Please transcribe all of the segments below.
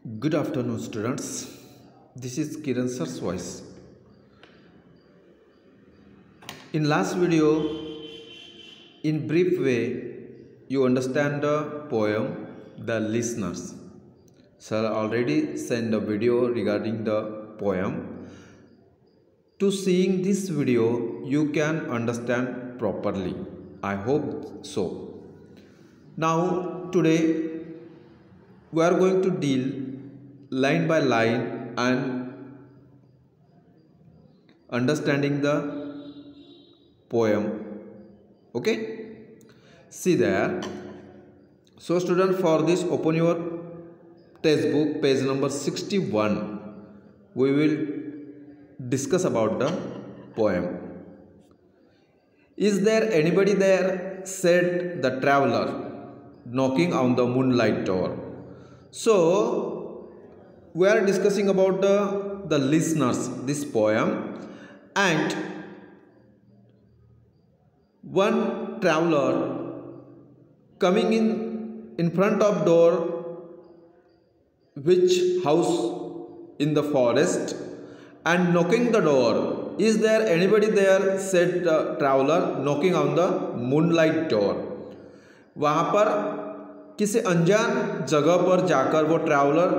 Good afternoon, students. This is Kiran sir's voice. In last video, in brief way, you understand the poem "The Listeners." Sir already sent a video regarding the poem. To seeing this video, you can understand properly. I hope so. Now, today we are going to deal line by line and understanding the poem. Okay, see there. So student, for this open your textbook page number 61. We will discuss about the poem. Is there anybody there? Said the traveler, knocking on the moonlight door. So we are discussing about the listeners this poem, and one traveler coming in front of door which house in the forest and knocking the door. Is there anybody there? Said the traveler, knocking on the moonlight door. वहाँ पर किसी अनजान जगह पर जाकर वो traveller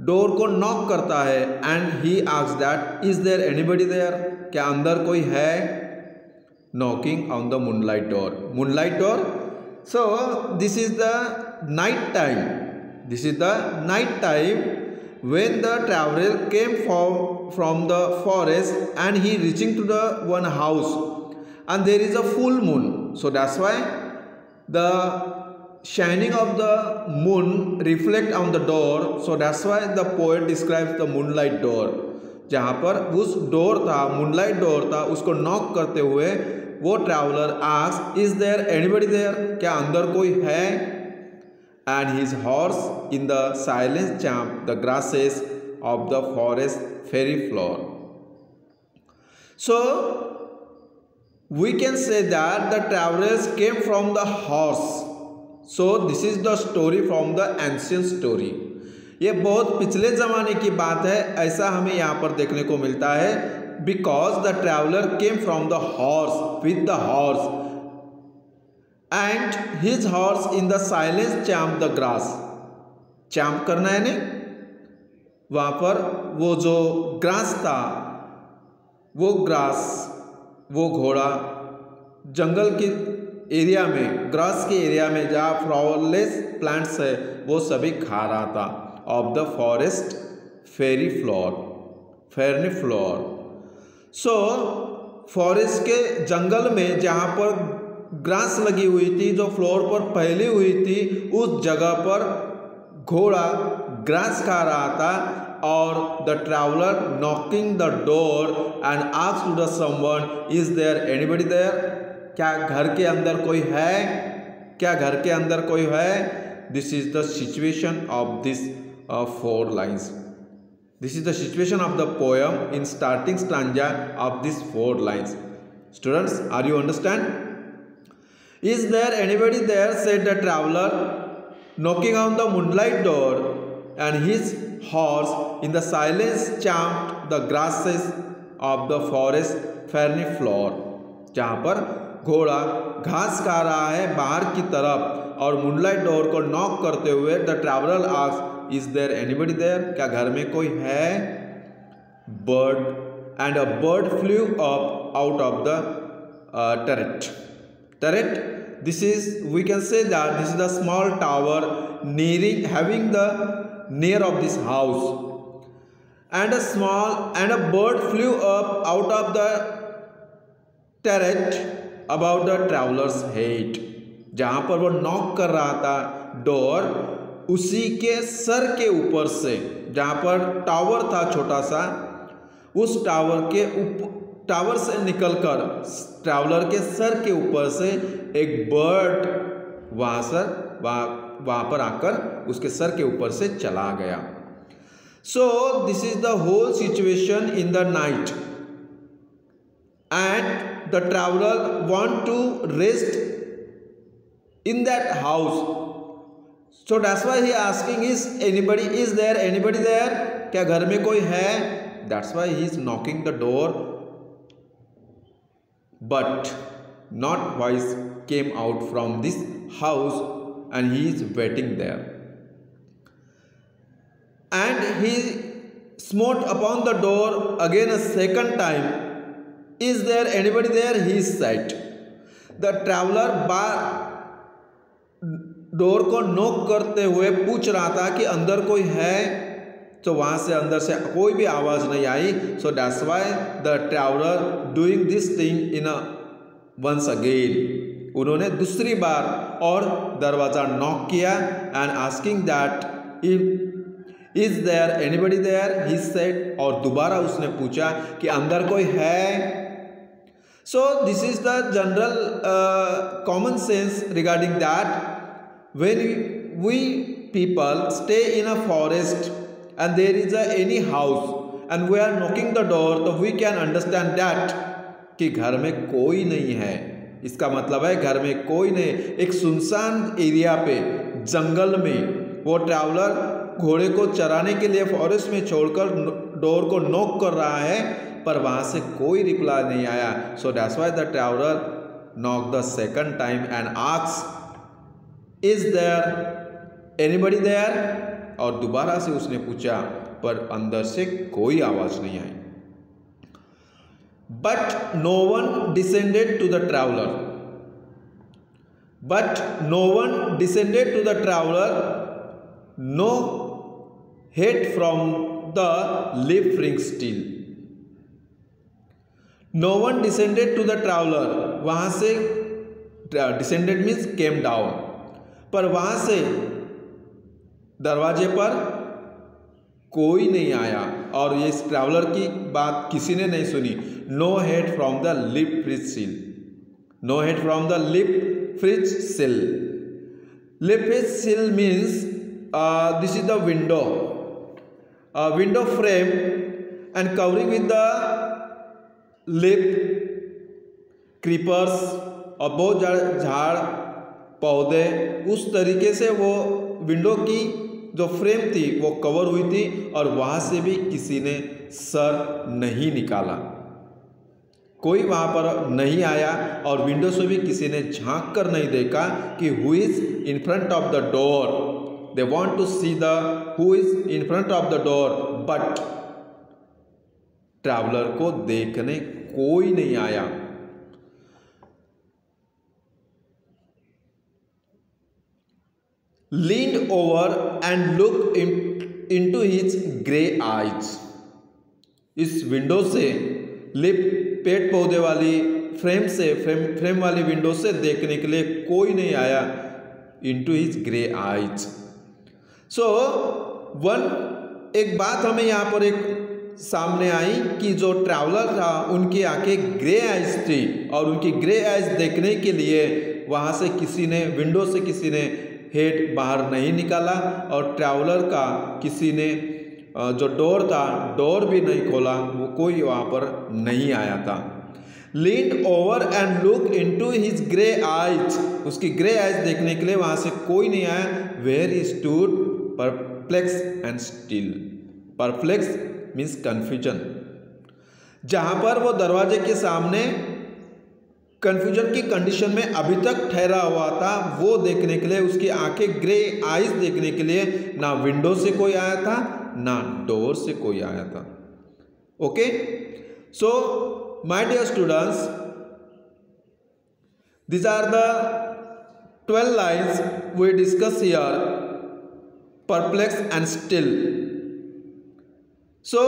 door को knock करता है and he asks that is there anybody there, क्या अंदर कोई है? Knocking on the moonlight door. So this is the night time when the traveler came from the forest and he reaching to the one house and there is a full moon, so that's why the shining of the moon reflect on the door, so that's why the poet describes the moonlight door. जहाँ पर उस door था, moonlight door था, उसको knock करते हुए वो traveller asked, is there anybody there, क्या अंदर कोई है? And his horse in the silence champed the grasses of the forest fairy floor. So we can say that the travelers came from the horse. So this is the story from the ancient story. ये बहुत पिछले ज़माने की बात है, ऐसा हमें यहाँ पर देखने को मिलता है. Because the traveler came from the horse, with the horse, and his horse in the silence champed the grass. Champ करना है नहीं, वहाँ पर वो जो ग्रास था, वो ग्रास, वो घोड़ा जंगल के एरिया में, ग्रास के एरिया में जहाँ फ्लावरलेस प्लांट्स है वो सभी खा रहा था. Of the forest ferny floor. So forest के जंगल में जहाँ पर ग्रास लगी हुई थी, जो फ्लोर पर फैली हुई थी, उस जगह पर घोड़ा ग्रास खा रहा था. और the traveller knocking the door and asked to the someone, is there anybody there, क्या घर के अंदर कोई है? This is the situation of this 4 lines. This is the situation of the poem in starting stanza of these 4 lines. Students, are you understand? Is there anybody there? Said the traveler, knocking on the moonlight door, and his horse in the silence champed the grasses of the forest ferny floor. जहाँ पर घोड़ा घास खा रहा है बाहर की तरफ और मूनलाइट डोर को नॉक करते हुए the traveller asked, is there anybody there, क्या घर में कोई है? Bird and a bird flew up out of the turret. This is, we can say that this is the small tower having the near of this house, and a bird flew up out of the turret about the traveler's head. जहाँ पर वो knock कर रहा था door, उसी के sir के ऊपर से, जहाँ पर टावर था छोटा सा, उस टावर से निकलकर ट्रैवलर के सर के ऊपर से एक बर्ड वहाँ पर आकर उसके सर के ऊपर से चला गया. So this is the whole situation in the night, and the traveller want to rest in that house. So that's why he asking is there anybody there? क्या घर में कोई है? That's why he is knocking the door. But not voice came out from this house and he is waiting there. And he smote upon the door again a second time. Is there anybody there? He said. The traveler door को knock करते हुए पूछ रहा था कि अंदर कोई है, तो वहां से अंदर से कोई भी आवाज नहीं आई. So that's why the traveller doing this thing in once again. उन्होंने दूसरी बार और दरवाजा नॉक किया and asking that is there anybody there. He said, और दोबारा उसने पूछा कि अंदर कोई है. So this is the general common sense regarding that. When we people stay in a forest and there is any house and we are knocking the door, तो we can understand that कि घर में कोई नहीं है. इसका मतलब है घर में कोई नहीं. एक सुनसान एरिया पे जंगल में वो ट्रैवलर घोड़े को चराने के लिए फॉरेस्ट में छोड़कर डोर को नॉक कर रहा है, पर वहां से कोई रिप्लाई नहीं आया. So that's why the traveller knock the second time and asks, is there anybody there. और दोबारा से उसने पूछा, पर अंदर से कोई आवाज नहीं आई. But no one descended to the traveller. But no one descended to the traveller. No head from the lip ring still. No one descended to the traveller. वहां से डिसेंडेड मीन्स केम डाउन, पर वहां से दरवाजे पर कोई नहीं आया और ये इस ट्रैवलर की बात किसी ने नहीं सुनी. No head from the lip fridge sill. No head from the lip fridge sill. Lip fridge sill means this is the window, window frame and covering with the lip creepers और बहुत झाड़ पौधे. उस तरीके से वो विंडो की जो फ्रेम थी वो कवर हुई थी और वहां से भी किसी ने सर नहीं निकाला. कोई वहां पर नहीं आया और विंडो से भी किसी ने झांक कर नहीं देखा कि who is in front of the door. They want to see the who is in front of the door, but traveller को देखने कोई नहीं आया. Leaned over and looked into his grey eyes. इस विंडो से, लिप पेड़ पौधे वाली फ्रेम से, फ्रेम वाली विंडो से देखने के लिए कोई नहीं आया. into his grey eyes. So एक बात हमें यहाँ पर एक सामने आई कि जो ट्रैवलर था उनकी आंखें ग्रे आइज थी और उनकी ग्रे आइज देखने के लिए वहाँ से किसी ने, विंडो से किसी ने हेड बाहर नहीं निकाला और ट्रैवलर का किसी ने जो डोर था डोर भी नहीं खोला. वो कोई वहाँ पर नहीं आया था. Leaned over and look into his grey eyes. उसकी ग्रे आइज देखने के लिए वहाँ से कोई नहीं आया. Where he stood perplex and still. Perplex means confusion. जहां पर वो दरवाजे के सामने कंफ्यूजन की कंडीशन में अभी तक ठहरा हुआ था, वो देखने के लिए, उसकी आंखें ग्रे आइज देखने के लिए ना विंडो से कोई आया था ना डोर से कोई आया था. Okay, so my dear students, these are the 12 lines we discuss here, perplexed and still. So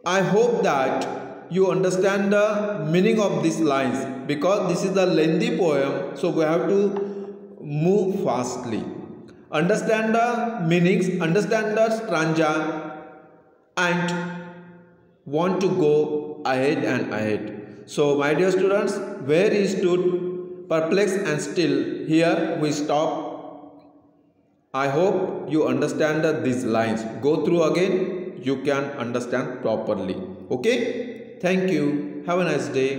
I hope that you understand the meaning of these lines, because this is the lengthy poem, so we have to move fastly. Understand the meanings, understand the stanza, and want to go ahead and ahead. So my dear students, where he stood perplexed and still, here we stop. I hope you understand these lines. Go through again, you can understand properly. Okay, thank you, have a nice day.